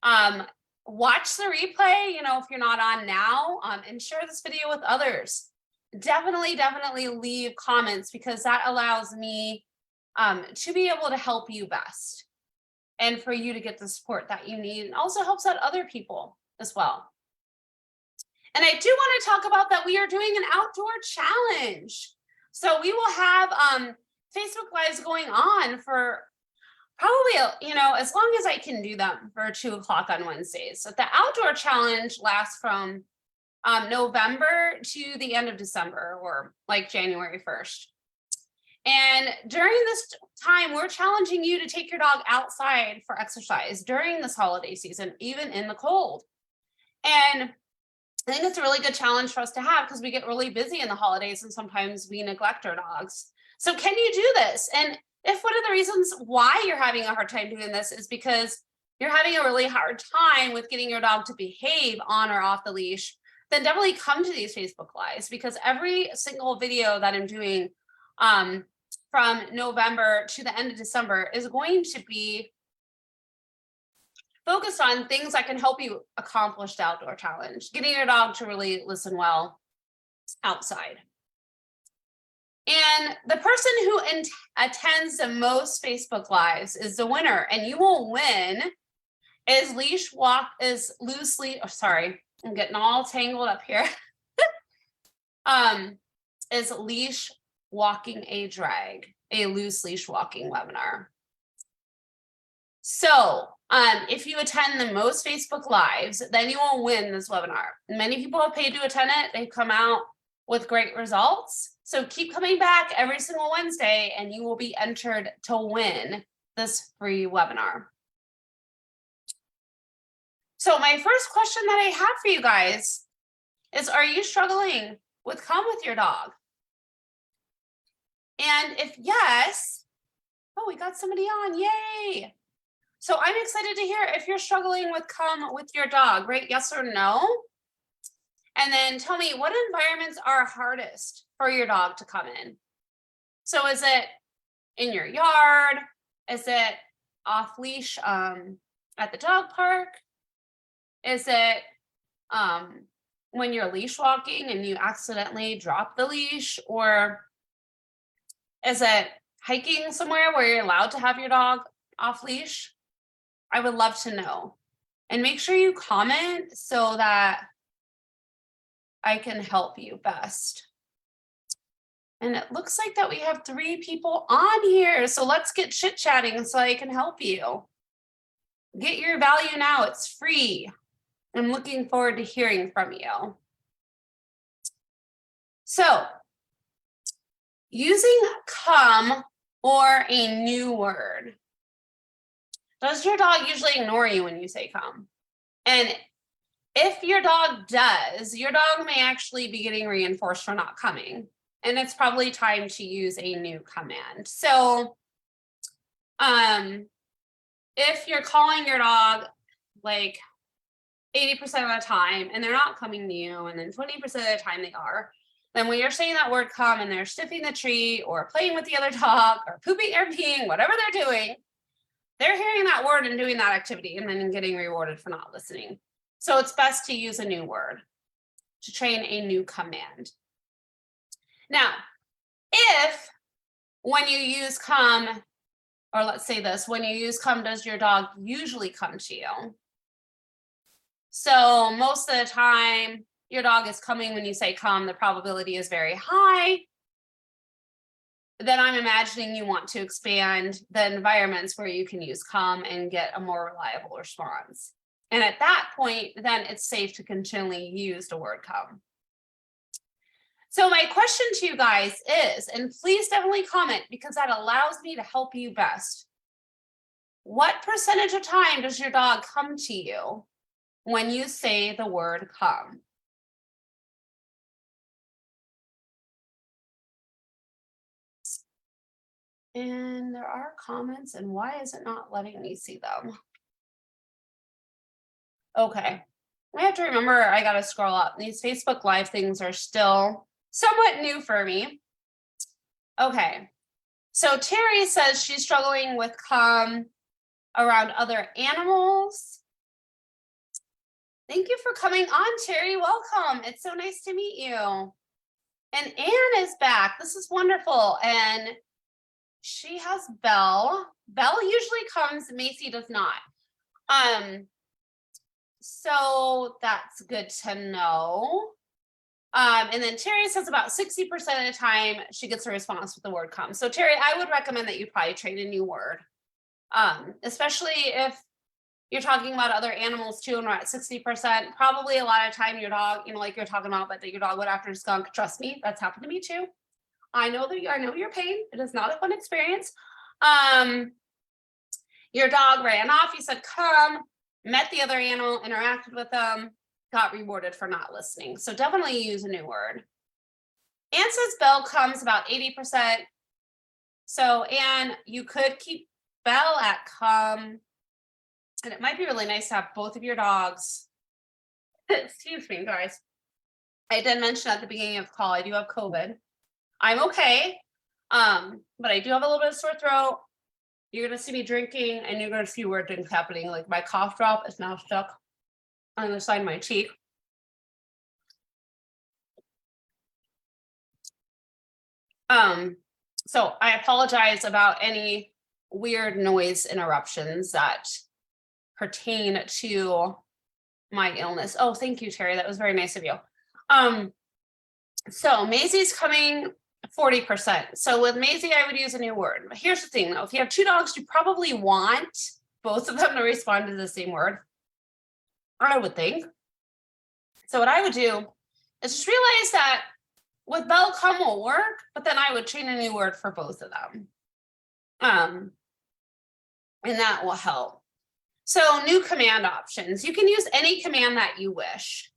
Um, watch the replay, if you're not on now, and share this video with others. Definitely leave comments because that allows me to be able to help you best and for you to get the support that you need, and also helps out other people as well. And I do want to talk about that we are doing an outdoor challenge. So we will have Facebook Lives going on for probably, as long as I can do them for 2:00 on Wednesdays. So the outdoor challenge lasts from November to the end of December, or like January 1st. And during this time, we're challenging you to take your dog outside for exercise during this holiday season, even in the cold. And I think it's a really good challenge for us to have because we get really busy in the holidays and sometimes we neglect our dogs. So can you do this? And if one of the reasons why you're having a hard time doing this is because you're having a really hard time with getting your dog to behave on or off the leash, then definitely come to these Facebook Lives, because every single video that I'm doing from November to the end of December is going to be focused on things that can help you accomplish the outdoor challenge, getting your dog to really listen well outside. And the person who attends the most Facebook Lives is the winner, and you will win is sorry, I'm getting all tangled up here. Is leash walking a drag, a loose leash walking webinar. So if you attend the most Facebook Lives, then you will win this webinar. Many people have paid to attend it. They've come out with great results. So keep coming back every single Wednesday and you will be entered to win this free webinar. So my first question that I have for you guys is, are you struggling with come with your dog? And if yes, oh, we got somebody on, yay. So I'm excited to hear if you're struggling with come with your dog, right? Yes or no? And then tell me, what environments are hardest for your dog to come in? So is it in your yard? Is it off leash at the dog park? Is it when you're leash walking and you accidentally drop the leash? Or is it hiking somewhere where you're allowed to have your dog off leash? I would love to know. And make sure you comment so that I can help you best. And it looks like that we have 3 people on here. So let's get chit-chatting so I can help you. Get your value now, it's free. I'm looking forward to hearing from you. So, using come or a new word. Does your dog usually ignore you when you say come? And if your dog does, your dog may actually be getting reinforced for not coming. And it's probably time to use a new command. So if you're calling your dog like 80% of the time and they're not coming to you, and then 20% of the time they are, then when you're saying that word come and they're sniffing the tree or playing with the other dog or pooping or peeing, whatever they're doing, they're hearing that word and doing that activity and then getting rewarded for not listening. So it's best to use a new word to train a new command. Now, if when you use come, or let's say this, when you use come, does your dog usually come to you? So most of the time, your dog is coming when you say come, the probability is very high. Then I'm imagining you want to expand the environments where you can use come and get a more reliable response. And at that point, then it's safe to continually use the word come. So my question to you guys is, and please definitely comment because that allows me to help you best. What percentage of time does your dog come to you when you say the word come? And there are comments, and why is it not letting me see them? Okay, I have to remember I gotta scroll up. These Facebook Live things are still somewhat new for me. Okay, so Terry says she's struggling with come around other animals. Thank you for coming on, Terry. Welcome. It's so nice to meet you. And Anne is back. This is wonderful. And she has Belle. Belle usually comes, Macy does not. So that's good to know. And then Terry says about 60% of the time she gets a response with the word come. So Terry, I would recommend that you probably train a new word. Especially if you're talking about other animals too, and we're at 60%, probably a lot of time your dog, like you're talking about, but that your dog went after a skunk. Trust me, that's happened to me too. I know your pain. It is not a fun experience. Your dog ran off, you said come, met the other animal, interacted with them, got rewarded for not listening. So definitely use a new word. Anne says Belle comes about 80%. So Anne, you could keep Belle at come. And it might be really nice to have both of your dogs. Excuse me, guys. I did mention at the beginning of the call, I do have COVID. I'm okay. But I do have a little bit of sore throat. You're going to see me drinking, and you're going to see weird things happening. Like my cough drop is now stuck on the side of my cheek. So I apologize about any weird noise interruptions that pertain to my illness. Oh, thank you, Terry. That was very nice of you. So Maisie's coming 40%. So with Maisie, I would use a new word. But here's the thing though, if you have two dogs, you probably want both of them to respond to the same word, I would think. So what I would do is just realize that with Belle come will work, but then I would train a new word for both of them. And that will help. So new command options. You can use any command that you wish.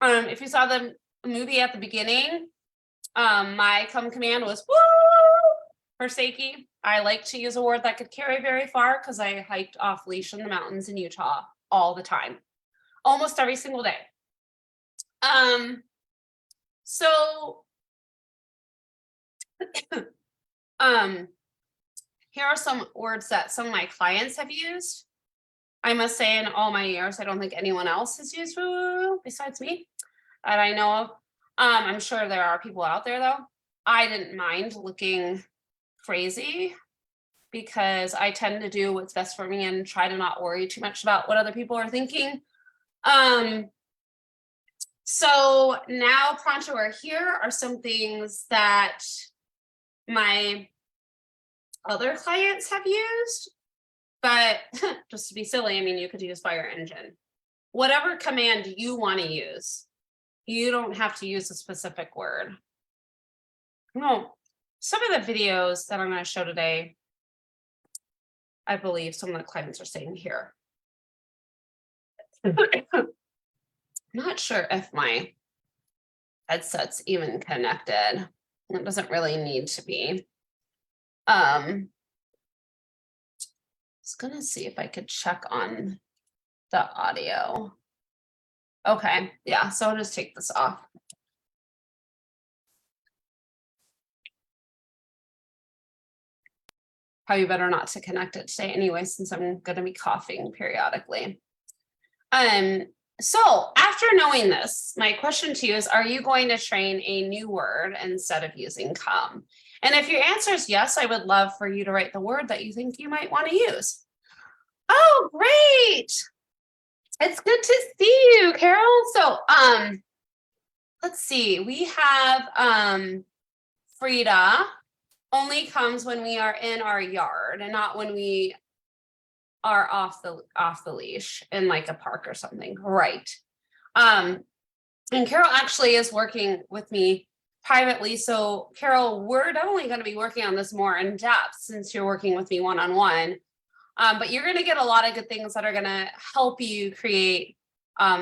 If you saw the movie at the beginning, my come command was woo for Seiki. I like to use a word that could carry very far because I hiked off leash in the mountains in Utah all the time, almost every single day. So here are some words that some of my clients have used. I must say in all my years, I don't think anyone else has used woo besides me that I know of. I'm sure there are people out there though. I didn't mind looking crazy because I tend to do what's best for me and try to not worry too much about what other people are thinking. So now Pronto or here are some things that my other clients have used, but just to be silly, I mean, you could use fire engine. Whatever command you want to use, you don't have to use a specific word. No, some of the videos that I'm going to show today, I believe some of the clients are saying here. Not sure if my headset's even connected. It doesn't really need to be. I was gonna see if I could check on the audio. Okay, yeah, so I'll just take this off. Probably better not to connect it today anyway, since I'm gonna be coughing periodically. So after knowing this, my question to you is, are you going to train a new word instead of using come? And if your answer is yes, I would love for you to write the word that you think you might want to use. Oh, great. It's good to see you, Carol. So let's see, we have Frida only comes when we are in our yard and not when we are off the leash in like a park or something, right? And Carol actually is working with me privately. So Carol, we're definitely going to be working on this more in depth since you're working with me one-on-one. But you're going to get a lot of good things that are going to help you create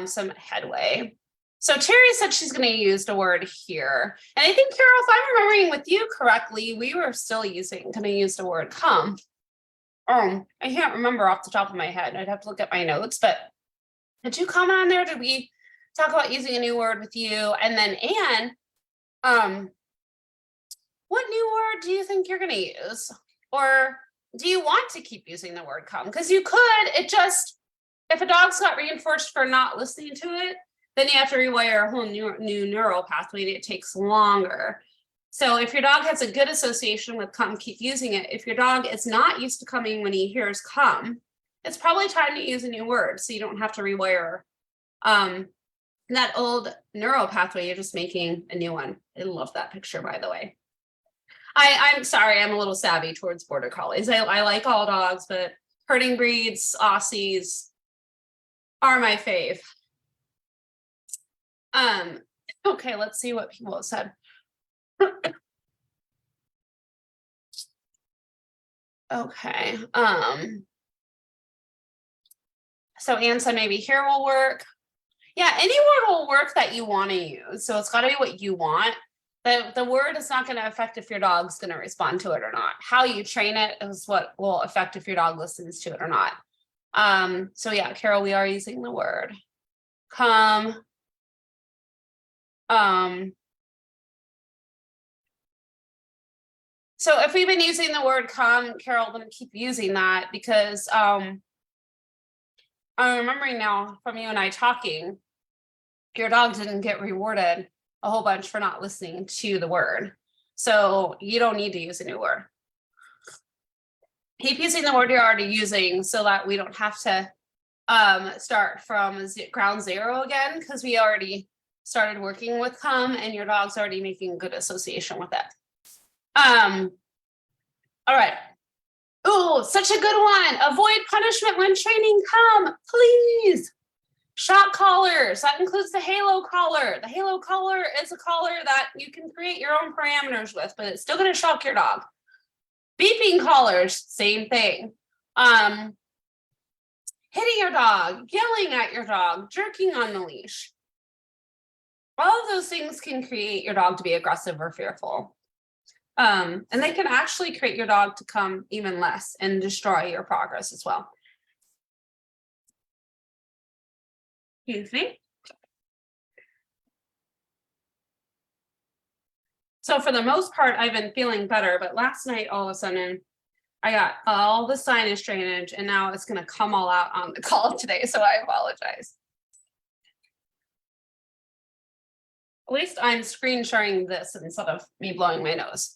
some headway. So Terry said she's going to use the word here. And I think, Carol, if I'm remembering with you correctly, we were still going to use the word come. I can't remember off the top of my head. I'd have to look at my notes, but did you comment on there? Did we talk about using a new word with you? And then Anne, what new word do you think you're going to use? Or do you want to keep using the word come? Because you could, if if a dog's got reinforced for not listening to it, then you have to rewire a whole new neural pathway, and it takes longer. So if your dog has a good association with come, keep using it. If your dog is not used to coming when he hears come, it's probably time to use a new word so you don't have to rewire that old neural pathway. You're just making a new one. I love that picture, by the way. I'm sorry, I'm a little savvy towards border collies. I like all dogs, but herding breeds, Aussies are my fave. Okay, let's see what people have said. Okay. So Anne said maybe here will work. Yeah, any word will work that you want to use. So it's got to be what you want. The word is not going to affect if your dog's going to respond to it or not. How you train it is what will affect if your dog listens to it or not. So yeah, Carol, we are using the word come. So if we've been using the word come, Carol, I'm going to keep using that because I'm remembering now from you and I talking, your dog didn't get rewarded a whole bunch for not listening to the word. So you don't need to use a new word. Keep using the word you're already using so that we don't have to start from ground zero again, because we already started working with come and your dog's already making good association with it. All right. Oh, such a good one. Avoid punishment when training come, please. Shock collars, that includes the halo collar. The halo collar is a collar that you can create your own parameters with, but it's still going to shock your dog. Beeping collars, same thing. Hitting your dog, yelling at your dog, jerking on the leash. All of those things can create your dog to be aggressive or fearful. And they can actually create your dog to come even less and destroy your progress as well. Excuse me. So for the most part, I've been feeling better, but last night, all of a sudden, I got all the sinus drainage and now it's going to come all out on the call today. So I apologize. At least I'm screen sharing this instead of me blowing my nose.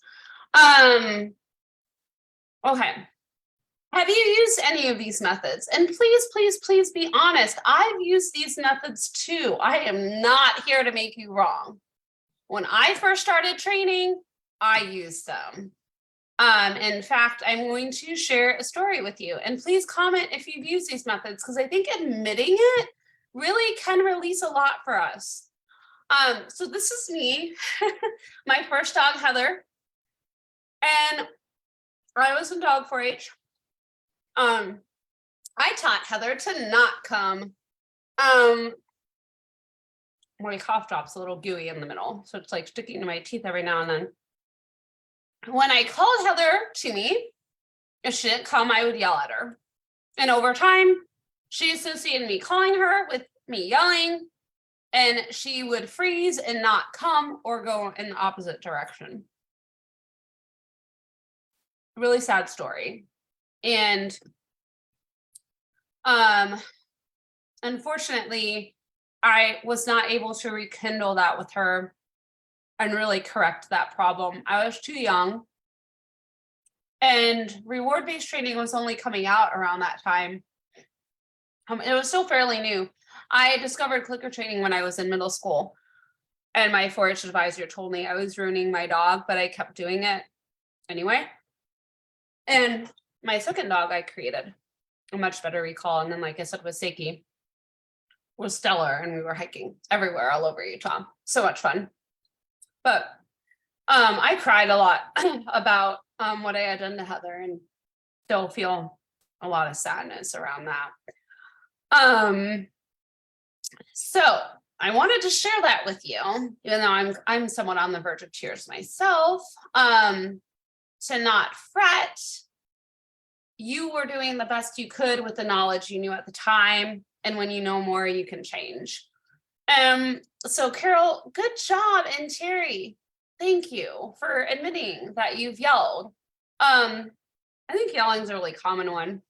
Okay. Have you used any of these methods? And please, please, please be honest. I've used these methods too. I am not here to make you wrong. When I first started training, I used them. In fact, I'm going to share a story with you. And please comment if you've used these methods, because I think admitting it really can release a lot for us. So this is me, my first dog, Heather. And I was in dog 4-H. I taught Heather to not come. My cough drop's a little gooey in the middle, so it's like sticking to my teeth every now and then. When I called Heather to me, if she didn't come, I would yell at her. And over time, she associated me calling her with me yelling, and she would freeze and not come or go in the opposite direction. Really sad story. And unfortunately, I was not able to rekindle that with her and really correct that problem. I was too young. And reward-based training was only coming out around that time. It was still fairly new. I discovered clicker training when I was in middle school. And my 4-H advisor told me I was ruining my dog, but I kept doing it anyway. And my second dog I created a much better recall. And then, like I said, with Seiki, was stellar, and we were hiking everywhere all over Utah. So much fun. But I cried a lot about what I had done to Heather, and still feel a lot of sadness around that. So I wanted to share that with you, even though I'm somewhat on the verge of tears myself. To not fret. You were doing the best you could with the knowledge you knew at the time. And when you know more, you can change. So Carol, good job. And Terry, thank you for admitting that you've yelled. I think yelling is a really common one.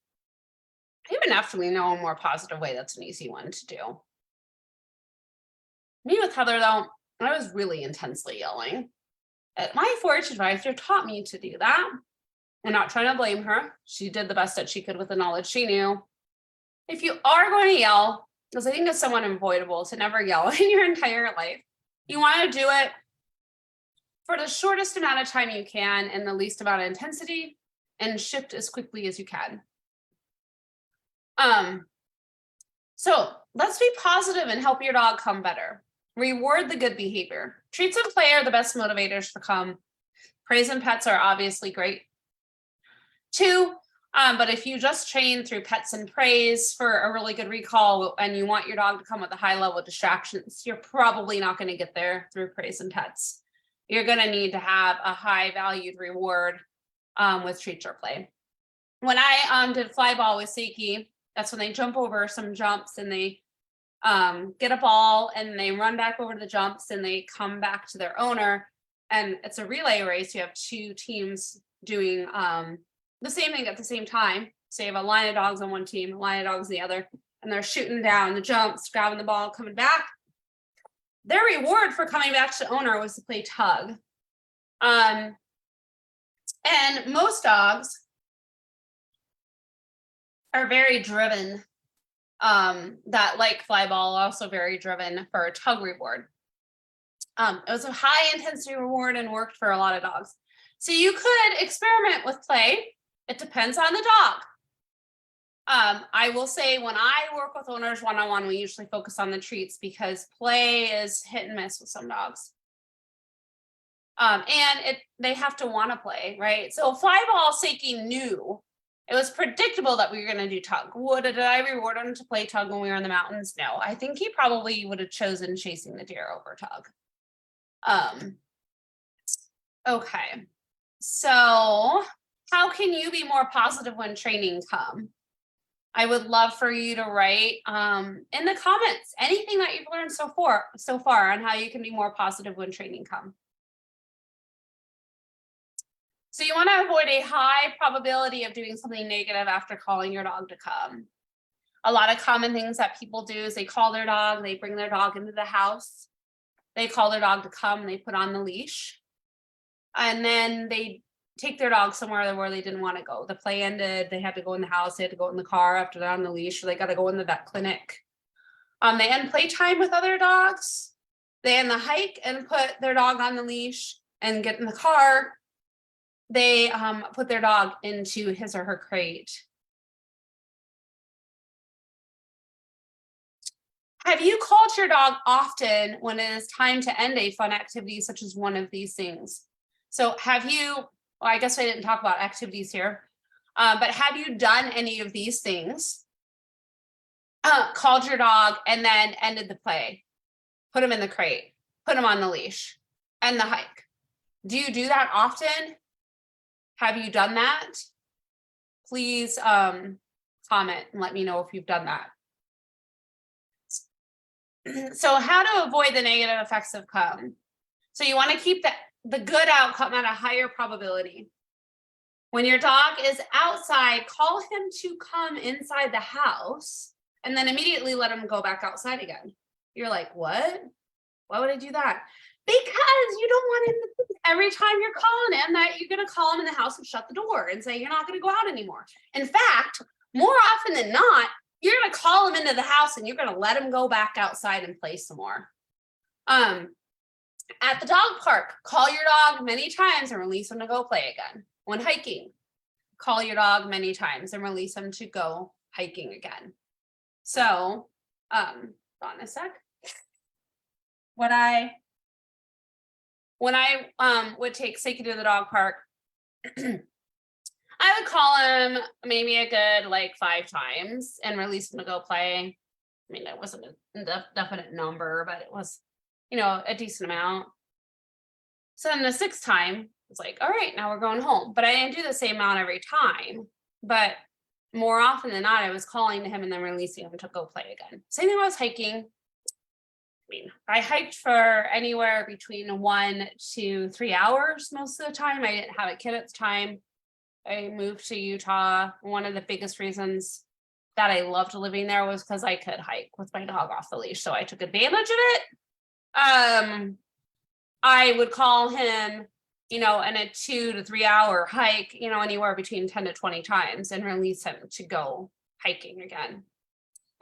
Even after we know a more positive way, that's an easy one to do. Me with Heather, though, I was really intensely yelling. My 4-H advisor taught me to do that. I'm not trying to blame her. She did the best that she could with the knowledge she knew. If you are going to yell, because I think it's somewhat unavoidable to never yell in your entire life, you want to do it for the shortest amount of time you can and the least amount of intensity, and shift as quickly as you can. So let's be positive and help your dog come better. Reward the good behavior. Treats and play are the best motivators for come. Praise and pets are obviously great too. But if you just train through pets and praise for a really good recall and you want your dog to come with a high level of distractions, you're probably not going to get there through praise and pets. You're going to need to have a high valued reward with treats or play. When I did fly ball with Seiki, that's when they jump over some jumps and they get a ball and they run back over to the jumps and they come back to their owner. And it's a relay race. You have two teams doing the same thing at the same time. So you have a line of dogs on one team, a line of dogs on the other, and they're shooting down the jumps, grabbing the ball, coming back. Their reward for coming back to owner was to play tug. And most dogs are very driven, that like fly ball, also very driven for a tug reward. It was a high intensity reward and worked for a lot of dogs. So you could experiment with play. It depends on the dog. I will say when I work with owners one-on-one, we usually focus on the treats because play is hit and miss with some dogs. And they have to want to play, right? So fly ball, Seiki knew. It was predictable that we were going to do tug. Did I reward him to play tug when we were in the mountains? No, I think he probably would have chosen chasing the deer over tug. Okay, so how can you be more positive when training come? I would love for you to write in the comments anything that you've learned so far on how you can be more positive when training come. So you want to avoid a high probability of doing something negative after calling your dog to come. A lot of common things that people do is they call their dog, they bring their dog into the house, they call their dog to come, they put on the leash, and then they take their dog somewhere where they didn't want to go. The play ended, they had to go in the house, they had to go in the car after they're on the leash, or they got to go in the vet clinic. They end playtime with other dogs, they end the hike and put their dog on the leash and get in the car. They put their dog into his or her crate. Have you called your dog often when it is time to end a fun activity such as one of these things? So have you, well, I guess I didn't talk about activities here, but have you done any of these things? Called your dog and then ended the play, put him in the crate, put him on the leash, end the hike. Do you do that often? Have you done that? Please comment and let me know if you've done that. So how to avoid the negative effects of come. So you want to keep the good outcome at a higher probability. When your dog is outside, call him to come inside the house and then immediately let him go back outside again. You're like, what? Why would I do that? Because you don't want him to think every time you're calling him that you're going to call him in the house and shut the door and say you're not going to go out anymore. In fact, more often than not, you're going to call him into the house and you're going to let him go back outside and play some more. At the dog park, call your dog many times and release him to go play again. When hiking, call your dog many times and release him to go hiking again. So, hold on a sec. When I would take Seiki to the dog park, I would call him maybe a good like 5 times and release him to go play. I mean, it wasn't a definite number, but it was, a decent amount. So then the 6th time, it's like, all right, now we're going home. But I didn't do the same amount every time. But more often than not, I was calling to him and then releasing him to go play again. Same thing when I was hiking. I hiked for anywhere between 1 to 3 hours most of the time. I didn't have a kid at the time. I moved to Utah. One of the biggest reasons that I loved living there was because I could hike with my dog off the leash. So I took advantage of it. I would call him, in a 2 to 3 hour hike, anywhere between 10 to 20 times and release him to go hiking again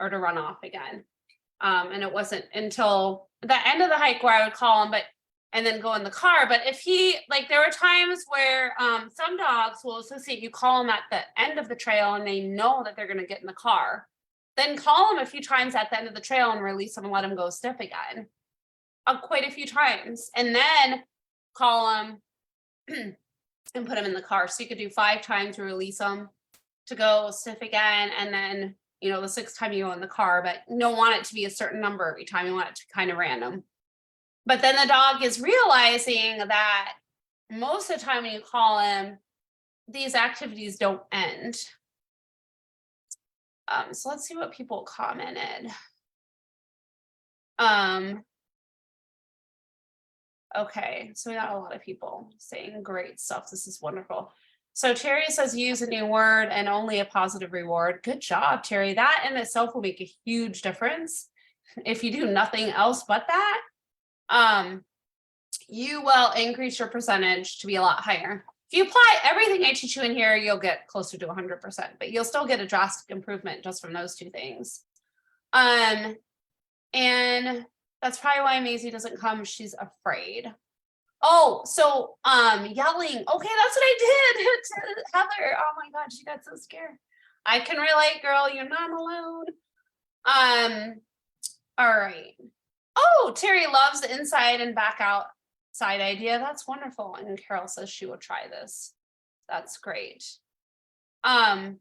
or to run off again. And it wasn't until the end of the hike where I would call him, and then go in the car. But if there were times where some dogs will associate, you call them at the end of the trail and they know that they're going to get in the car, then call them a few times at the end of the trail and release them and let them go sniff again. Quite a few times, and then call them and put them in the car. So you could do 5 times to release them to go sniff again, and then the 6th time you go in the car. But you don't want it to be a certain number every time. You want it to be kind of random. But then the dog is realizing that most of the time when you call him, these activities don't end. So let's see what people commented. Okay, so we got a lot of people saying great stuff. This is wonderful. So Terry says use a new word and only a positive reward. Good job, Terry. That in itself will make a huge difference. If you do nothing else but that, you will increase your percentage to be a lot higher. If you apply everything I teach you in here, you'll get closer to 100%, but you'll still get a drastic improvement just from those 2 things. And that's probably why Maisie doesn't come. She's afraid. Oh, so yelling. Okay, that's what I did to Heather. Oh my God, she got so scared. I can relate, girl. You're not alone. All right. Oh, Terry loves the inside and back outside idea. That's wonderful. And Carol says she will try this. That's great. So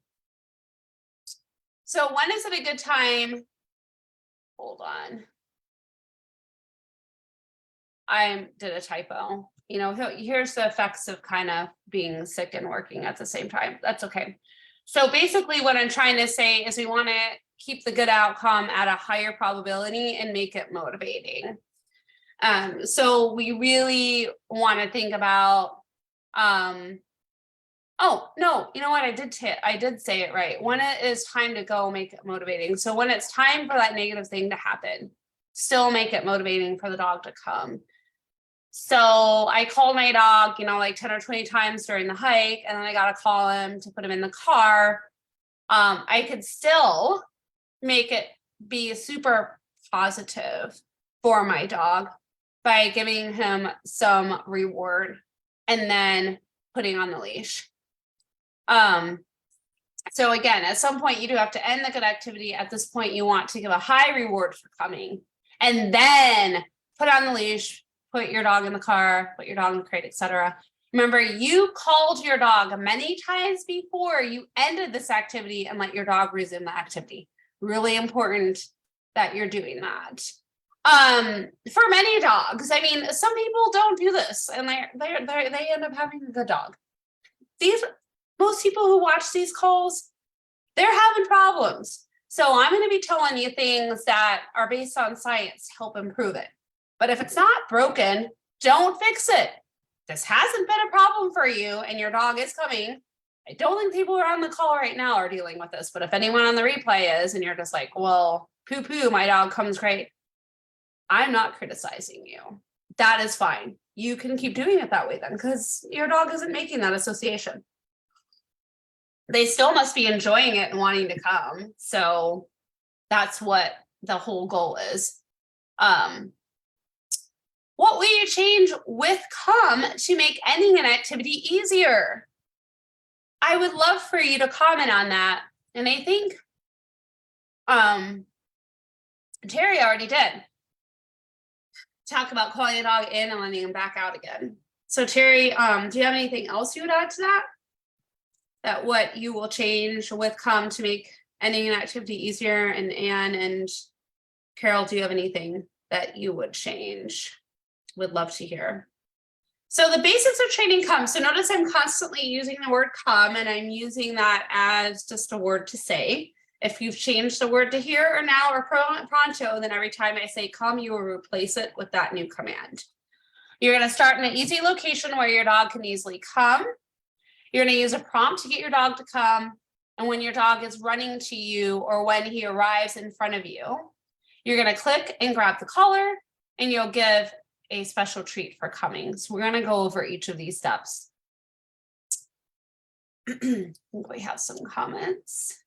when is it a good time? Hold on. I did a typo. Here's the effects of kind of being sick and working at the same time. That's okay. So basically what I'm trying to say is we want to keep the good outcome at a higher probability and make it motivating. So we really want to think about, oh no, you know what? I did say it right. When it is time to go, make it motivating. So when it's time for that negative thing to happen, still make it motivating for the dog to come. So I called my dog, like 10 or 20 times during the hike, and then I got to call him to put him in the car. I could still make it be super positive for my dog by giving him some reward and then putting on the leash. So again, at some point you do have to end the good activity. At this point, you want to give a high reward for coming and then put on the leash, put your dog in the car, put your dog in the crate, etc. Remember, you called your dog many times before you ended this activity and let your dog resume the activity. Really important that you're doing that. For many dogs, some people don't do this and they end up having a good dog. Most people who watch these calls, they're having problems. So I'm going to be telling you things that are based on science to help improve it. But if it's not broken, don't fix it. This hasn't been a problem for you and your dog is coming. I don't think people who are on the call right now are dealing with this, but if anyone on the replay is and you're just like, well, poo-poo, my dog comes great. I'm not criticizing you. That is fine. You can keep doing it that way then because your dog isn't making that association. They still must be enjoying it and wanting to come. So that's what the whole goal is. What will you change with come to make ending an activity easier? I would love for you to comment on that. And I think Terry already did. Talk about calling a dog in and letting him back out again. So Terry, do you have anything else you would add to that? That what you will change with come to make ending an activity easier? And Anne and Carol, do you have anything that you would change? Would love to hear. So the basics of training come. So notice I'm constantly using the word come and I'm using that as just a word to say. If you've changed the word to here or now or pronto, then every time I say come, you will replace it with that new command. You're going to start in an easy location where your dog can easily come. You're going to use a prompt to get your dog to come. And when your dog is running to you or when he arrives in front of you, you're going to click and grab the collar and you'll give a special treat for coming. So we're going to go over each of these steps. I think we have some comments.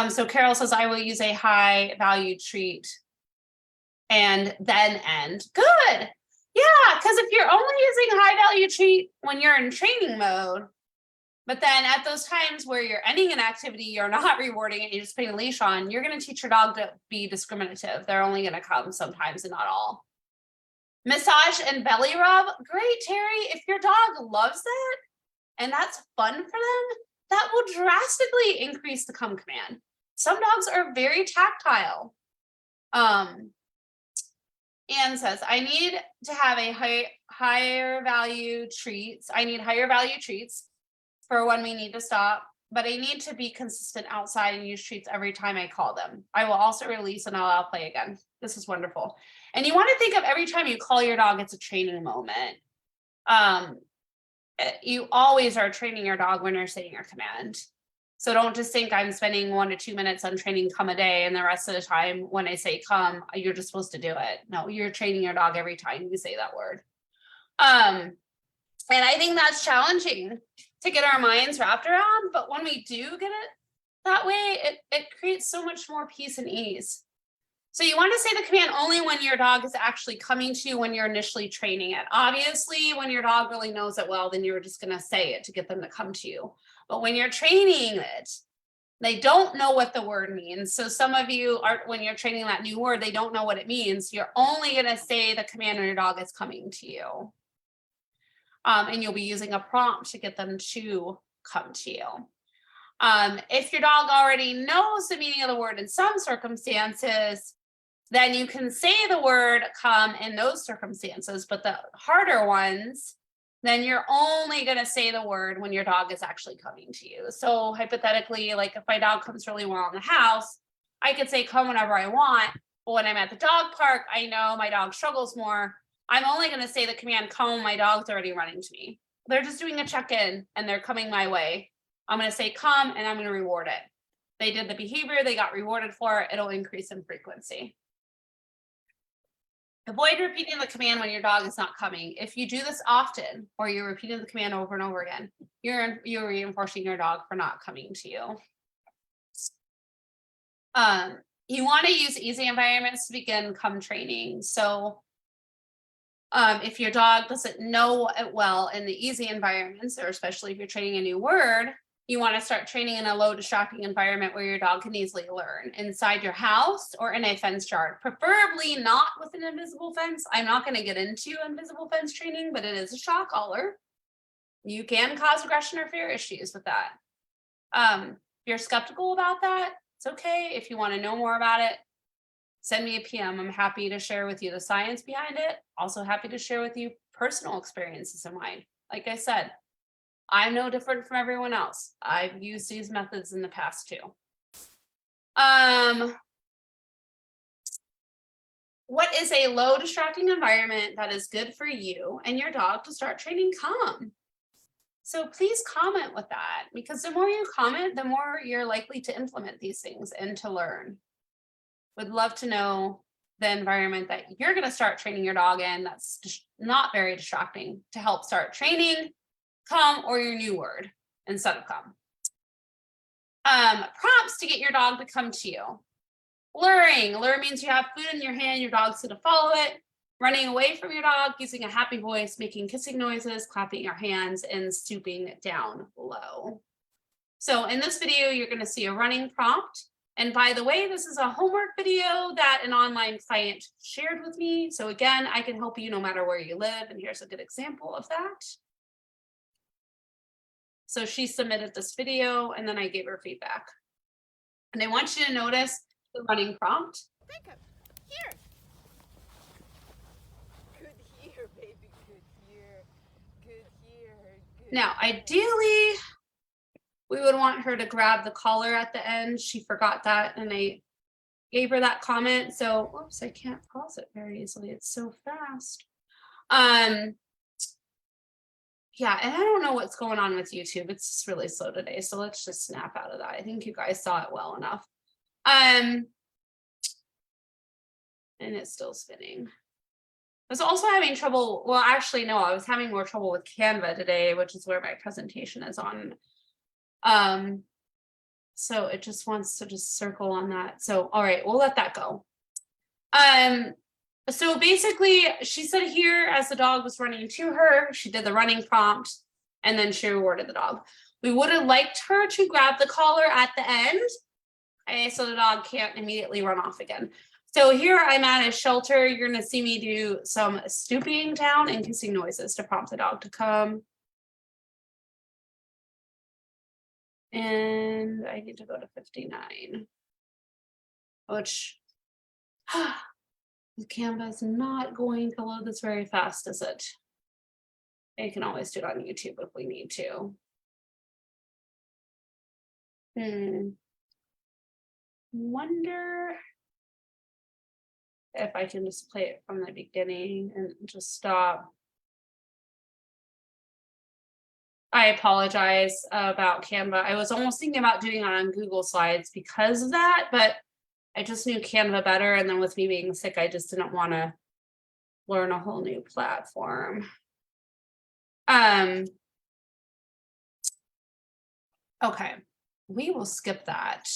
So Carol says, I will use a high value treat and then end. Good. Yeah, because if you're only using high value treat when you're in training mode, but then at those times where you're ending an activity, you're not rewarding it, you're just putting a leash on, you're going to teach your dog to be discriminative. They're only going to come sometimes and not all. Massage and belly rub. Great, Terry. If your dog loves that and that's fun for them, that will drastically increase the come command. Some dogs are very tactile. Anne says, I need to have a higher value treats. I need higher value treats for when we need to stop, but I need to be consistent outside and use treats every time I call them. I will also release and I'll play again. This is wonderful. And you want to think of every time you call your dog, it's a training moment. You always are training your dog when you're saying your command. So don't just think I'm spending 1 to 2 minutes on training come a day and the rest of the time when I say come, you're just supposed to do it. No, you're training your dog every time you say that word. And I think that's challenging to get our minds wrapped around, but when we do get it that way, it creates so much more peace and ease. So you want to say the command only when your dog is actually coming to you when you're initially training it. Obviously, when your dog really knows it well, then you're just going to say it to get them to come to you. But when you're training it, they don't know what the word means. So some of you are, when you're training that new word, they don't know what it means. You're only going to say the command when your dog is coming to you. And you'll be using a prompt to get them to come to you. If your dog already knows the meaning of the word in some circumstances, then you can say the word come in those circumstances, but the harder ones, then you're only going to say the word when your dog is actually coming to you. So hypothetically, like if my dog comes really well in the house, I could say come whenever I want. But when I'm at the dog park, I know my dog struggles more. I'm only going to say the command come when my dog's already running to me. They're just doing a check-in and they're coming my way. I'm going to say come and I'm going to reward it. They did the behavior, they got rewarded for it, it'll increase in frequency. Avoid repeating the command when your dog is not coming. If you do this often, or you're repeating the command over and over again, you're reinforcing your dog for not coming to you. You want to use easy environments to begin come training. So if your dog doesn't know it well in the easy environments, or especially if you're training a new word, you want to start training in a low distracting environment where your dog can easily learn, inside your house or in a fenced yard, preferably not with an invisible fence. I'm not going to get into invisible fence training, but it is a shock collar. You can cause aggression or fear issues with that. If you're skeptical about that, it's okay. If you want to know more about it, send me a PM. I'm happy to share with you the science behind it. Also happy to share with you personal experiences of mine. Like I said, I'm no different from everyone else. I've used these methods in the past too. What is a low distracting environment that is good for you and your dog to start training come? So please comment with that, because the more you comment, the more you're likely to implement these things and to learn. Would love to know the environment that you're going to start training your dog in that's not very distracting to help start training come or your new word instead of come. Prompts to get your dog to come to you. Luring. Lure means you have food in your hand, your dog's going to follow it. Running away from your dog, using a happy voice, making kissing noises, clapping your hands, and stooping down low. So in this video, you're going to see a running prompt. And by the way, this is a homework video that an online client shared with me. So again, I can help you no matter where you live. And here's a good example of that. So she submitted this video and then I gave her feedback. And I want you to notice the running prompt. Here. Good here, baby. Good here. Good here. Good Now, ideally, we would want her to grab the collar at the end. She forgot that and I gave her that comment. So, whoops, I can't pause it very easily. It's so fast. Yeah, and I don't know what's going on with YouTube. It's just really slow today. So let's just snap out of that. I think you guys saw it well enough. And it's still spinning. I was also having trouble. Well, actually, no, I was having more trouble with Canva today, which is where my presentation is on. So it just wants to just circle on that. So, all right, we'll let that go. So basically, she said here as the dog was running to her, she did the running prompt and then she rewarded the dog. We would have liked her to grab the collar at the end. Okay, so the dog can't immediately run off again. So here I'm at a shelter. You're going to see me do some stooping down and kissing noises to prompt the dog to come. And I need to go to 59, which Canva is not going to load this very fast, is it? I can always do it on YouTube if we need to. Wonder if I can just play it from the beginning and just stop. I apologize about Canva. I was almost thinking about doing it on Google Slides because of that, but I just knew Canva better. And then with me being sick, I just didn't want to learn a whole new platform. Okay, we will skip that.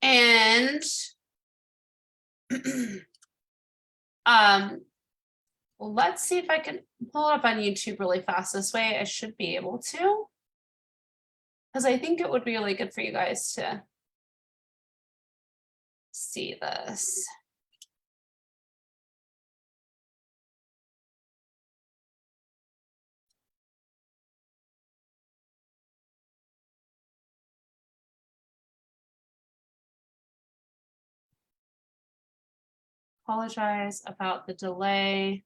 And let's see if I can pull it up on YouTube really fast this way. I should be able to, because I think it would be really good for you guys to see this. Apologize about the delay.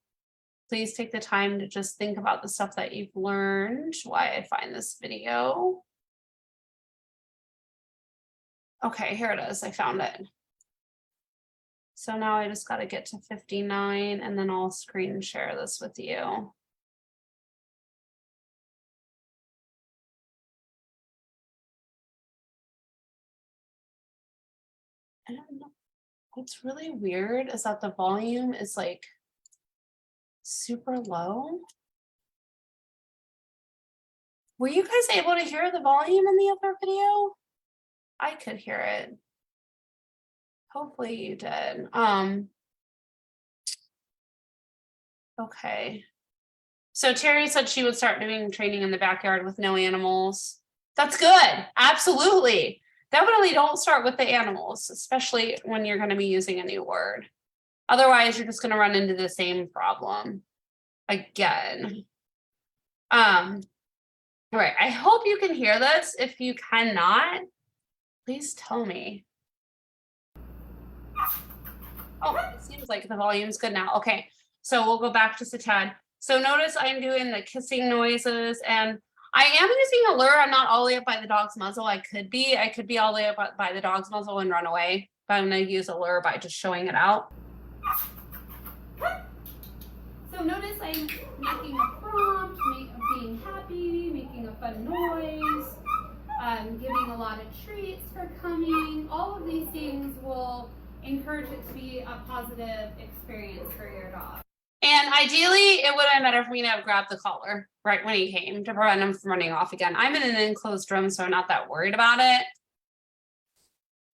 Please take the time to just think about the stuff that you've learned, why I find this video. Okay, here it is. I found it. So now I just got to get to 59 and then I'll screen share this with you. I don't know. What's really weird is that the volume is like super low. Were you guys able to hear the volume in the other video? I could hear it. Hopefully you did. Okay. So Terry said she would start doing training in the backyard with no animals. That's good. Absolutely. Definitely don't start with the animals, especially when you're going to be using a new word. Otherwise, you're just going to run into the same problem again. All right. I hope you can hear this. If you cannot, please tell me. Oh, it seems like the volume's good now. Okay. So we'll go back just a tad. So notice I'm doing the kissing noises and I am using a lure. I'm not all the way up by the dog's muzzle. I could be all the way up by the dog's muzzle and run away, but I'm going to use a lure by just showing it out. So notice I'm making a prompt, being happy, making a fun noise, giving a lot of treats for coming. All of these things will encourage it to be a positive experience for your dog. And ideally, it would have been better for me to have grabbed the collar right when he came to prevent him from running off again. I'm in an enclosed room, so I'm not that worried about it.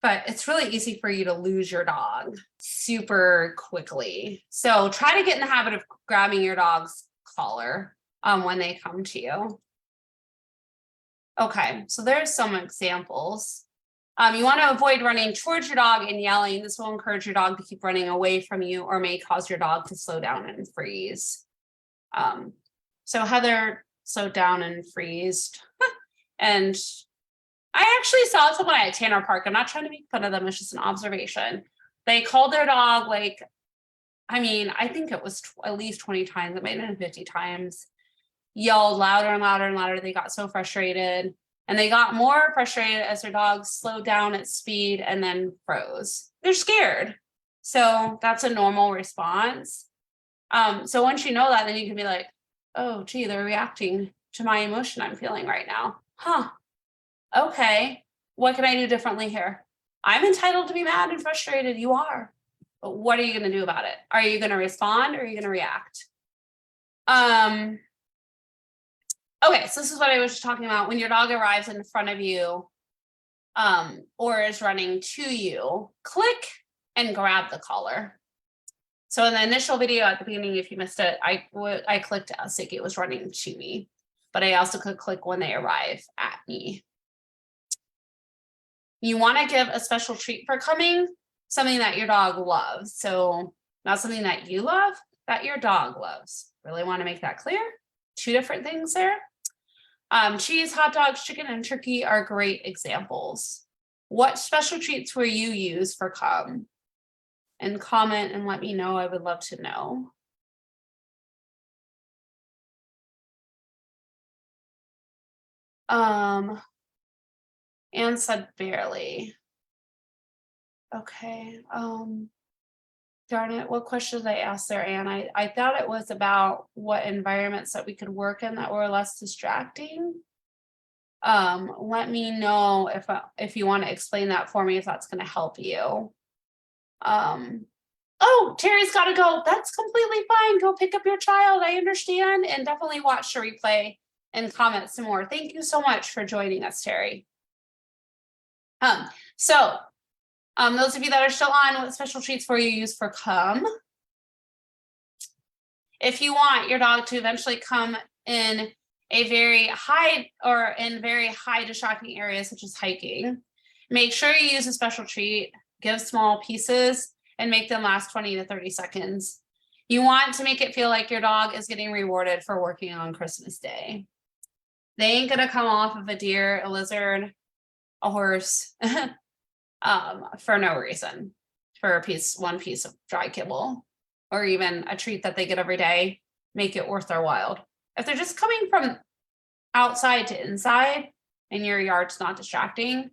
But it's really easy for you to lose your dog super quickly. So try to get in the habit of grabbing your dog's collar when they come to you. Okay, so there's some examples. You want to avoid running towards your dog and yelling. This will encourage your dog to keep running away from you or may cause your dog to slow down and freeze. So Heather slowed down and freezed. And I actually saw someone at Tanner Park. I'm not trying to make fun of them. It's just an observation. They called their dog like, I mean, I think it was at least 20 times. It might have been 50 times. Yelled louder and louder and louder. They got so frustrated. And they got more frustrated as their dog slowed down at speed and then froze. They're scared. So that's a normal response. So once you know that, then you can be like, Oh, gee, they're reacting to my emotion I'm feeling right now. Huh. Okay. What can I do differently here? I'm entitled to be mad and frustrated. You are. But what are you going to do about it? Are you going to respond or are you going to react? Okay, so this is what I was just talking about. When your dog arrives in front of you, or is running to you, click and grab the collar. So in the initial video at the beginning, if you missed it, I clicked as Seiki was running to me, but I also could click when they arrive at me. You want to give a special treat for coming, something that your dog loves. So not something that you love, that your dog loves. Really want to make that clear. Two different things there. Cheese, hot dogs, chicken, and turkey are great examples. What special treats will you use for come? And comment and let me know. I would love to know. Anne said barely. Okay. Darn it, what question did I ask there, Anne? I thought it was about what environments that we could work in that were less distracting. Let me know if you want to explain that for me, if that's going to help you. Oh, Terry's got to go. That's completely fine. Go pick up your child. I understand, and definitely watch the replay and comment some more. Thank you so much for joining us, Terry. Those of you that are still on, what special treats will you use for come? If you want your dog to eventually come in a very high or in very high distracting areas, such as hiking, make sure you use a special treat, give small pieces, and make them last 20 to 30 seconds. You want to make it feel like your dog is getting rewarded for working on Christmas Day. They ain't gonna come off of a deer, a lizard, a horse, for no reason, for one piece of dry kibble, or even a treat that they get every day, make it worth their while. If they're just coming from outside to inside and your yard's not distracting,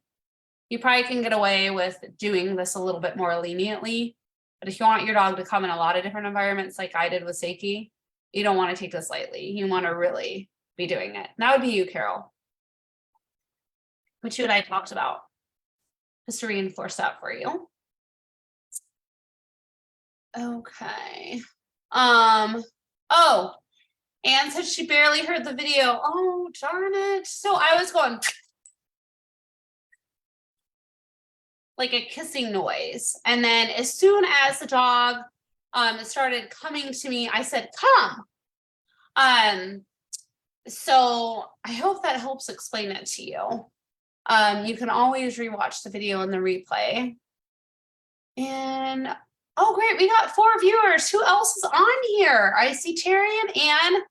you probably can get away with doing this a little bit more leniently. But if you want your dog to come in a lot of different environments like I did with Seiki, you don't want to take this lightly. You want to really be doing it. And that would be you, Carol, which you and I talked about, just to reinforce that for you. Okay. Oh, Anne said she barely heard the video. Oh, darn it. So I was going like a kissing noise. And then as soon as the dog started coming to me, I said, come. So I hope that helps explain it to you. You can always rewatch the video in the replay. And oh, great, we got 4 viewers. Who else is on here? I see Terry and Anne.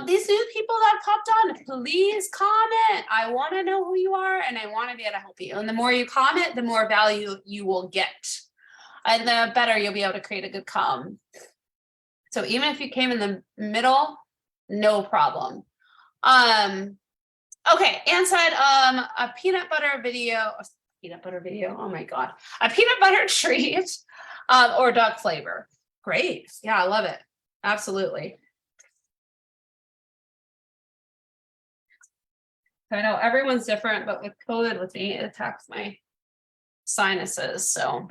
These new people that popped on, please comment. I want to know who you are and I want to be able to help you. And the more you comment, the more value you will get. And the better you'll be able to create a good come. So even if you came in the middle, no problem. Okay, Anne said a peanut butter video, oh my God, a peanut butter treat or duck flavor. Great. Yeah, I love it. Absolutely. I know everyone's different, but with COVID with me, it attacks my sinuses. So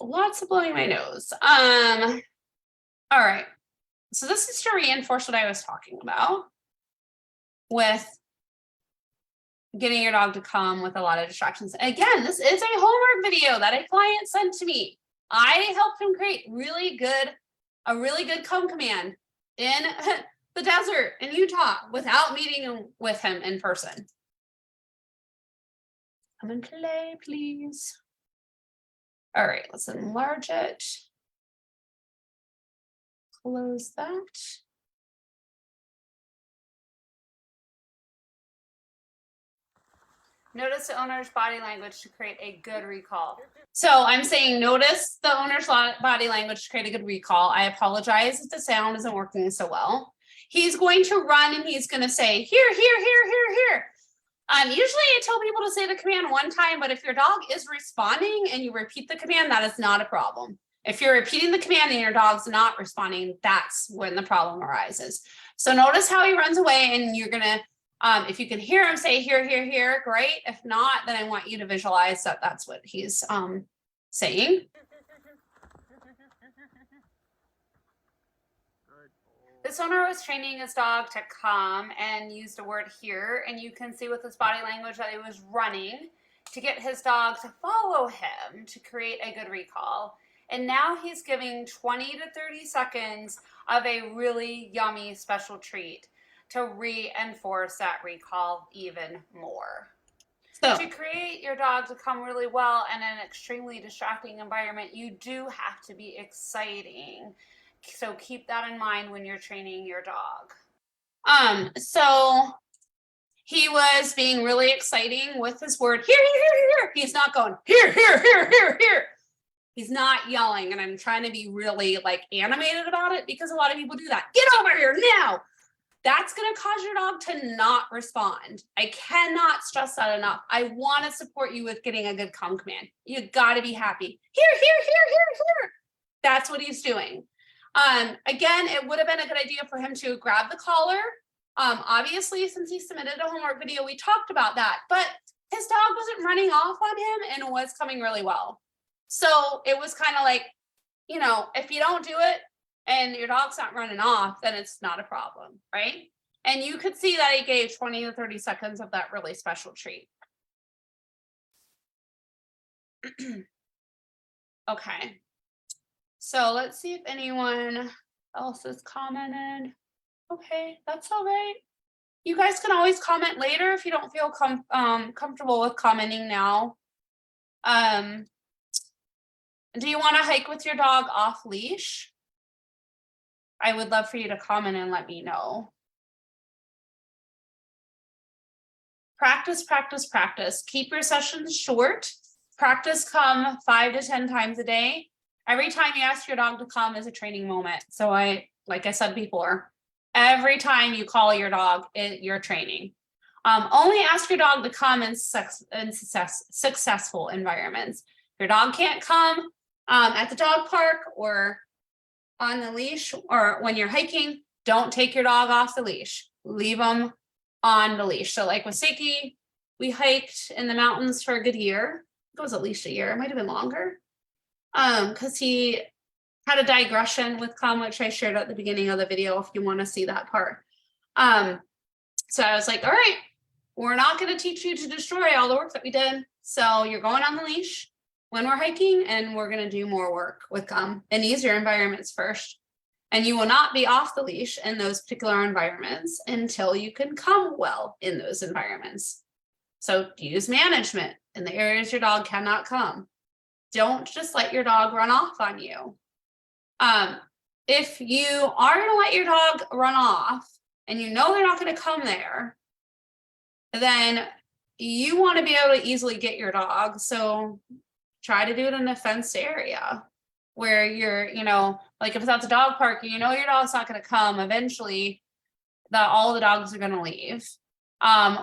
lots of blowing my nose. All right. So this is to reinforce what I was talking about with getting your dog to come with a lot of distractions. Again, this is a homework video that a client sent to me. I helped him create a really good come command in the desert in Utah without meeting with him in person. Come and play, please. All right, let's enlarge it. Close that. Notice the owner's body language to create a good recall. So I'm saying notice the owner's body language to create a good recall. I apologize if the sound isn't working so well. He's going to run and he's going to say, here. Usually I tell people to say the command one time, but if your dog is responding and you repeat the command, that is not a problem. If you're repeating the command and your dog's not responding, that's when the problem arises. So notice how he runs away, and you're gonna, if you can hear him say here, here, here, great. If not, then I want you to visualize that that's what he's saying. This owner was training his dog to come and used a word here, and you can see with his body language that he was running to get his dog to follow him to create a good recall. And now he's giving 20 to 30 seconds of a really yummy special treat to reinforce that recall even more. So to create your dog to come really well in an extremely distracting environment, you do have to be exciting. So keep that in mind when you're training your dog. So he was being really exciting with his word here, here, here, here. He's not going here, here, here, here, here. He's not yelling, and I'm trying to be really like animated about it because a lot of people do that. Get over here now. That's going to cause your dog to not respond. I cannot stress that enough. I want to support you with getting a good come command. You got to be happy. Here, here, here, here, here. That's what he's doing. Again, it would have been a good idea for him to grab the collar. Obviously, since he submitted a homework video, we talked about that, but his dog wasn't running off on him and was coming really well. So it was kind of like, you know, if you don't do it and your dog's not running off, then it's not a problem, right? And you could see that he gave 20 to 30 seconds of that really special treat. Okay. So let's see if anyone else has commented. Okay, that's all right. You guys can always comment later if you don't feel comfortable with commenting now. Do you want to hike with your dog off leash? I would love for you to comment and let me know. Practice, practice, practice. Keep your sessions short. Practice come 5 to 10 times a day. Every time you ask your dog to come is a training moment. So like I said before, every time you call your dog, you're training. Only ask your dog to come in successful environments. If your dog can't come at the dog park or on the leash or when you're hiking, don't take your dog off the leash. Leave them on the leash. So like with Seiki, we hiked in the mountains for a good year. It was at least a year. It might have been longer. Because he had a digression with come, which I shared at the beginning of the video if you want to see that part. So I was like, all right, we're not going to teach you to destroy all the work that we did. So you're going on the leash when we're hiking, and we're going to do more work with come in easier environments first. And you will not be off the leash in those particular environments until you can come well in those environments. So use management in the areas your dog cannot come. Don't just let your dog run off on you. If you are going to let your dog run off and you know they're not going to come there, then you want to be able to easily get your dog. So try to do it in a fenced area where you're, you know, like if it's at the dog park, you know your dog's not going to come. Eventually, all the dogs are going to leave.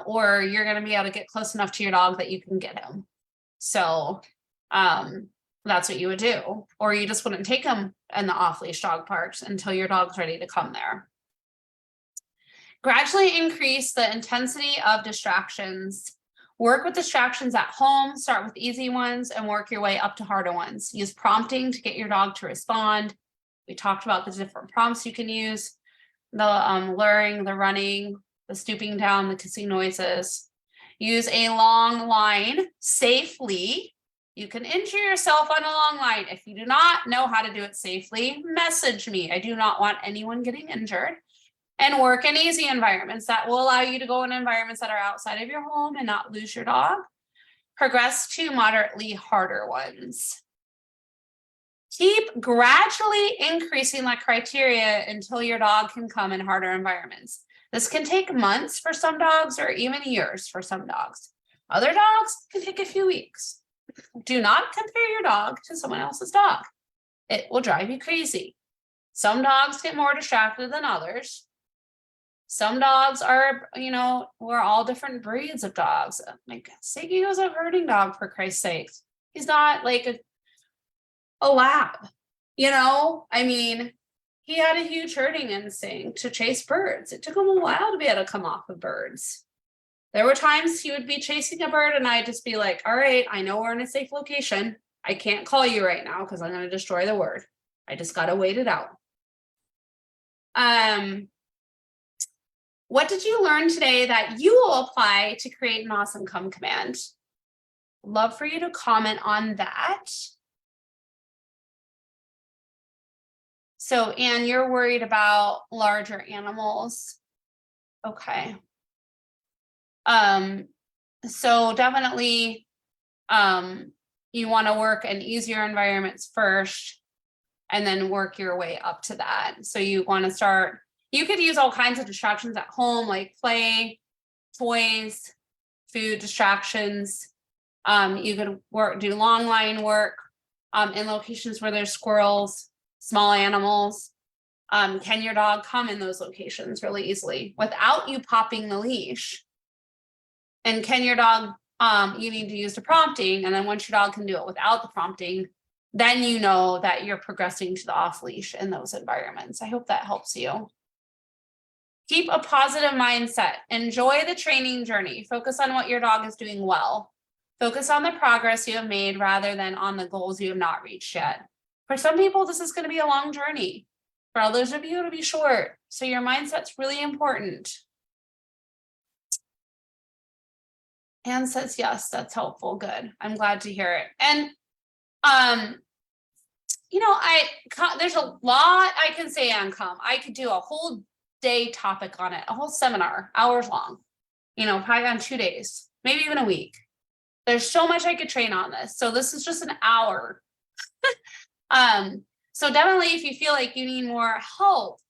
Or you're going to be able to get close enough to your dog that you can get him. So that's what you would do. Or you just wouldn't take him in the off-leash dog parks until your dog's ready to come there. Gradually increase the intensity of distractions. Work with distractions at home, start with easy ones and work your way up to harder ones. Use prompting to get your dog to respond. We talked about the different prompts you can use, the luring, the running, the stooping down, the kissing noises. Use a long line safely. You can injure yourself on a long line. If you do not know how to do it safely, message me. I do not want anyone getting injured. And work in easy environments that will allow you to go in environments that are outside of your home and not lose your dog. Progress to moderately harder ones. Keep gradually increasing that criteria until your dog can come in harder environments. This can take months for some dogs or even years for some dogs. Other dogs can take a few weeks. Do not compare your dog to someone else's dog. It will drive you crazy. Some dogs get more distracted than others. Some dogs are, you know, we're all different breeds of dogs. Like Seiki was a herding dog, for Christ's sake. He's not like a lab. You know, I mean, he had a huge herding instinct to chase birds. It took him a while to be able to come off of birds. There were times he would be chasing a bird and I'd just be like, all right, I know we're in a safe location. I can't call you right now because I'm going to destroy the word. I just got to wait it out. What did you learn today that you will apply to create an awesome come command? Love for you to comment on that. So, Anne, you're worried about larger animals. Okay. So definitely, you want to work in easier environments first and then work your way up to that. So you want to start, you could use all kinds of distractions at home, like play, toys, food distractions. You could do long line work in locations where there's squirrels, small animals. Can your dog come in those locations really easily without you popping the leash? And can your dog, you need to use the prompting, and then once your dog can do it without the prompting, then you know that you're progressing to the off leash in those environments. I hope that helps you. Keep a positive mindset. Enjoy the training journey. Focus on what your dog is doing well. Focus on the progress you have made rather than on the goals you have not reached yet. For some people, this is going to be a long journey. For others of you, it'll be short. So your mindset's really important. Anne says, yes, that's helpful. Good. I'm glad to hear it. And, you know, there's a lot I can say on come. I could do a whole day topic on it, a whole seminar, hours long, you know, probably on 2 days, maybe even a week. There's so much I could train on this. So this is just an hour. So definitely if you feel like you need more help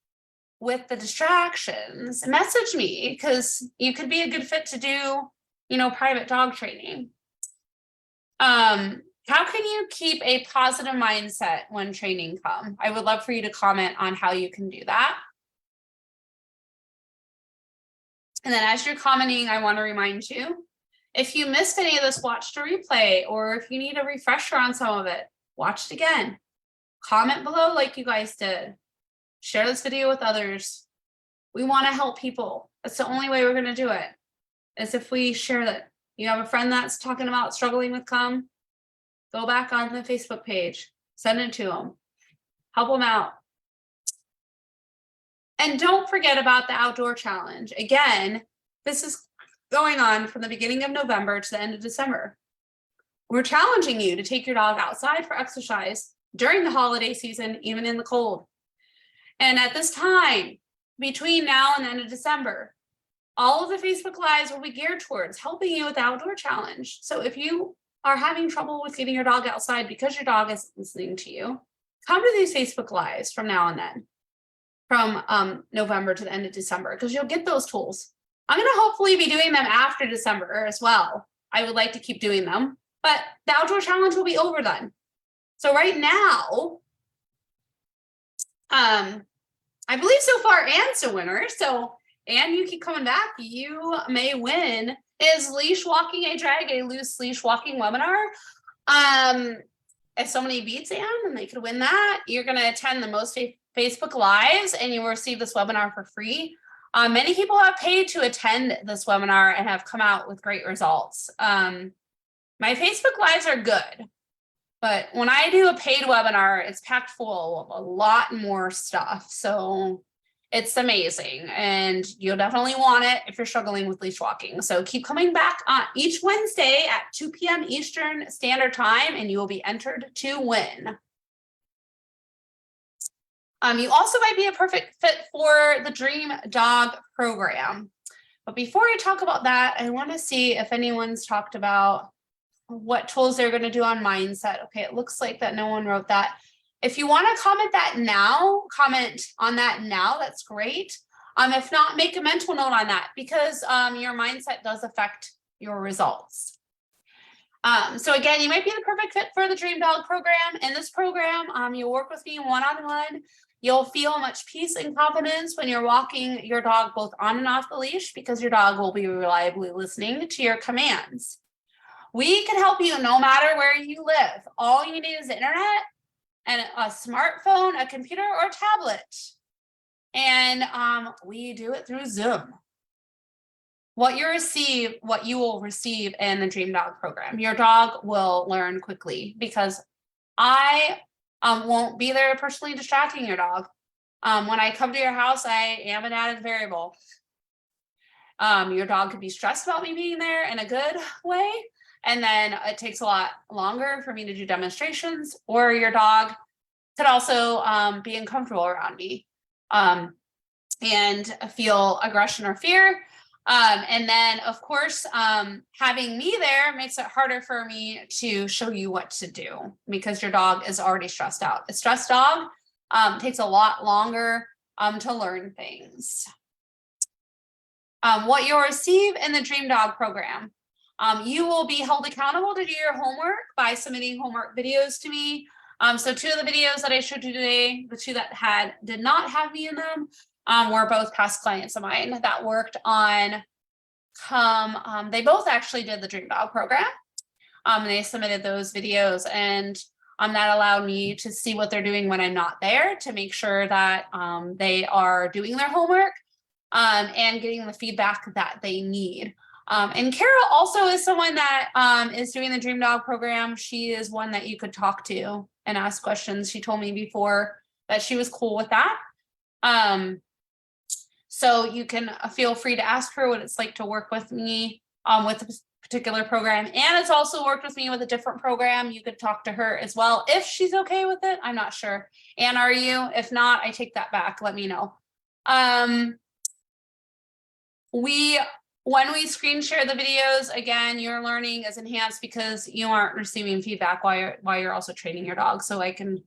with the distractions, message me because you could be a good fit to do, you know, private dog training. How can you keep a positive mindset when training come? I would love for you to comment on how you can do that. And then as you're commenting, I want to remind you, if you missed any of this, watch the replay, or if you need a refresher on some of it, watch it again. Comment below like you guys did. Share this video with others. We want to help people. That's the only way we're going to do it, is if we share that. You have a friend that's talking about struggling with come, go back on the Facebook page, send it to them, help them out. And don't forget about the outdoor challenge. Again, this is going on from the beginning of November to the end of December. We're challenging you to take your dog outside for exercise during the holiday season, even in the cold. And at this time, between now and the end of December, all of the Facebook Lives will be geared towards helping you with the outdoor challenge. So if you are having trouble with getting your dog outside because your dog is listening to you, come to these Facebook Lives from now and then, from November to the end of December, because you'll get those tools. I'm going to hopefully be doing them after December as well. I would like to keep doing them, but the outdoor challenge will be over then. So right now, I believe so far Anne's a winner. So Anne, you keep coming back. You may win. Is Leash Walking a Drag a loose leash walking webinar? If somebody beats Anne and they could win that, you're going to attend the most Facebook Lives and you will receive this webinar for free. Many people have paid to attend this webinar and have come out with great results. My Facebook Lives are good, but when I do a paid webinar, it's packed full of a lot more stuff. So it's amazing and you'll definitely want it if you're struggling with leash walking. So keep coming back each Wednesday at 2 p.m. Eastern Standard Time and you will be entered to win. You also might be a perfect fit for the Dream Dog program. But before I talk about that, I want to see if anyone's talked about what tools they're going to do on mindset. Okay, it looks like that no one wrote that. If you want to comment that now, comment on that now, that's great. If not, make a mental note on that because your mindset does affect your results. So again, you might be the perfect fit for the Dream Dog program. In this program, you'll work with me one-on-one. You'll feel much peace and confidence when you're walking your dog both on and off the leash because your dog will be reliably listening to your commands. We can help you no matter where you live. All you need is the internet and a smartphone, a computer, or a tablet. And we do it through Zoom. What you will receive in the Dream Dog program. Your dog will learn quickly because I won't be there personally distracting your dog. When I come to your house, I am an added variable. Your dog could be stressed about me being there in a good way, and then it takes a lot longer for me to do demonstrations, or your dog could also be uncomfortable around me and feel aggression or fear. And then, of course, having me there makes it harder for me to show you what to do because your dog is already stressed out. A stressed dog takes a lot longer to learn things. What you'll receive in the Dream Dog program. You will be held accountable to do your homework by submitting homework videos to me. So 2 of the videos that I showed you today, the 2 that did not have me in them, were both past clients of mine that worked on they both actually did the Dream Dog program. They submitted those videos, and that allowed me to see what they're doing when I'm not there to make sure that they are doing their homework and getting the feedback that they need. And Carol also is someone that is doing the Dream Dog program. She is one that you could talk to and ask questions. She told me before that she was cool with that. So you can feel free to ask her what it's like to work with me with a particular program. And it's also worked with me with a different program. You could talk to her as well if she's okay with it. I'm not sure. Anne, are you? If not, I take that back. Let me know. When we screen share the videos, again, your learning is enhanced because you aren't receiving feedback while you're also training your dog. So I can,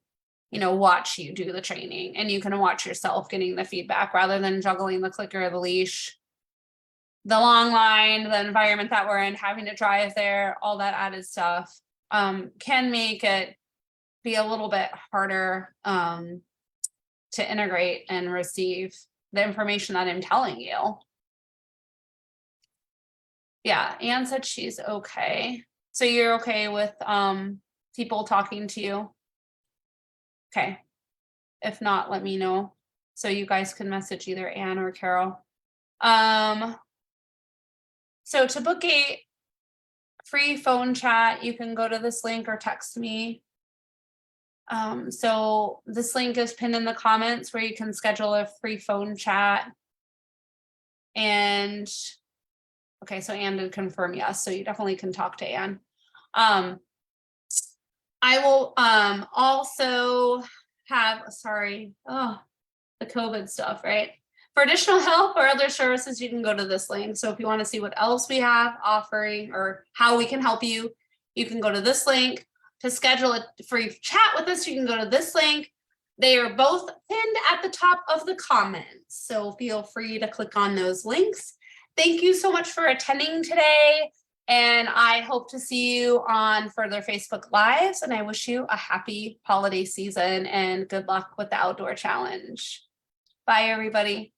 watch you do the training, and you can watch yourself getting the feedback rather than juggling the clicker or the leash, the long line, the environment that we're in, having to drive there, all that added stuff can make it be a little bit harder to integrate and receive the information that I'm telling you. Yeah, Anne said she's okay. So you're okay with people talking to you? Okay. If not, let me know so you guys can message either Anne or Carol. So to book a free phone chat, you can go to this link or text me. So this link is pinned in the comments where you can schedule a free phone chat. And okay, so Anne did confirm yes, so you definitely can talk to Anne. I will also have, the COVID stuff, right? For additional help or other services, you can go to this link. So if you want to see what else we have offering or how we can help you, you can go to this link. To schedule a free chat with us, you can go to this link. They are both pinned at the top of the comments, so feel free to click on those links. Thank you so much for attending today, and I hope to see you on further Facebook Lives, and I wish you a happy holiday season and good luck with the outdoor challenge. Bye, everybody.